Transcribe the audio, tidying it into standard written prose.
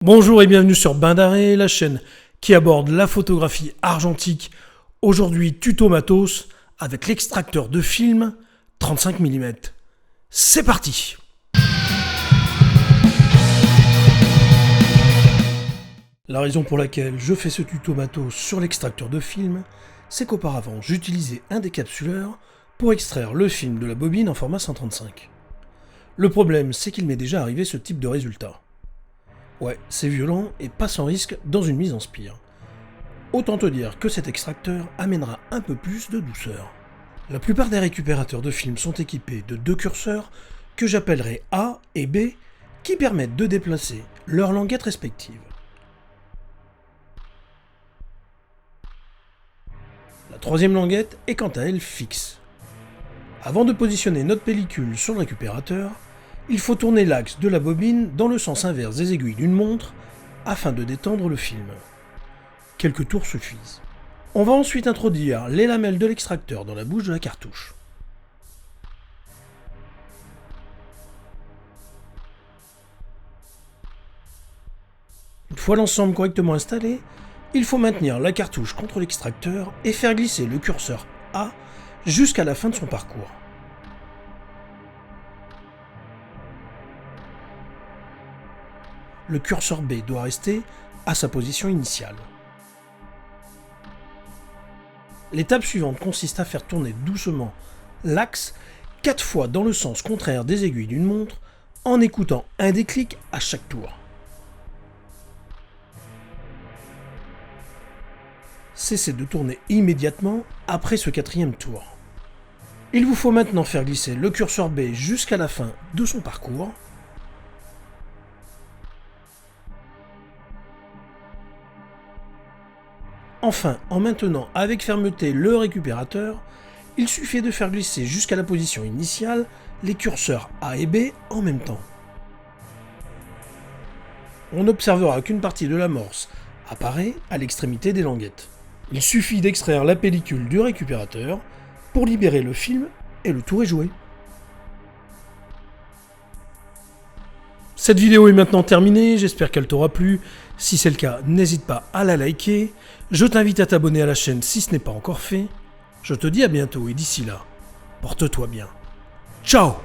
Bonjour et bienvenue sur Bain d'Arrêt, la chaîne qui aborde la photographie argentique. Aujourd'hui, tuto matos avec l'extracteur de film 35 mm. C'est parti! La raison pour laquelle je fais ce tuto matos sur l'extracteur de film, c'est qu'auparavant, j'utilisais un décapsuleur pour extraire le film de la bobine en format 135. Le problème, c'est qu'il m'est déjà arrivé ce type de résultat. Ouais, c'est violent et pas sans risque dans une mise en spire. Autant te dire que cet extracteur amènera un peu plus de douceur. La plupart des récupérateurs de films sont équipés de deux curseurs que j'appellerai A et B qui permettent de déplacer leurs languettes respectives. La troisième languette est quant à elle fixe. Avant de positionner notre pellicule sur le récupérateur, il faut tourner l'axe de la bobine dans le sens inverse des aiguilles d'une montre afin de détendre le film. Quelques tours suffisent. On va ensuite introduire les lamelles de l'extracteur dans la bouche de la cartouche. Une fois l'ensemble correctement installé, il faut maintenir la cartouche contre l'extracteur et faire glisser le curseur A jusqu'à la fin de son parcours. Le curseur B doit rester à sa position initiale. L'étape suivante consiste à faire tourner doucement l'axe 4 fois dans le sens contraire des aiguilles d'une montre en écoutant un déclic à chaque tour. Cessez de tourner immédiatement après ce quatrième tour. Il vous faut maintenant faire glisser le curseur B jusqu'à la fin de son parcours. Enfin, en maintenant avec fermeté le récupérateur, il suffit de faire glisser jusqu'à la position initiale les curseurs A et B en même temps. On observera qu'une partie de l'amorce apparaît à l'extrémité des languettes. Il suffit d'extraire la pellicule du récupérateur pour libérer le film et le tour est joué. Cette vidéo est maintenant terminée, j'espère qu'elle t'aura plu. Si c'est le cas, n'hésite pas à la liker. Je t'invite à t'abonner à la chaîne si ce n'est pas encore fait. Je te dis à bientôt et d'ici là, porte-toi bien. Ciao!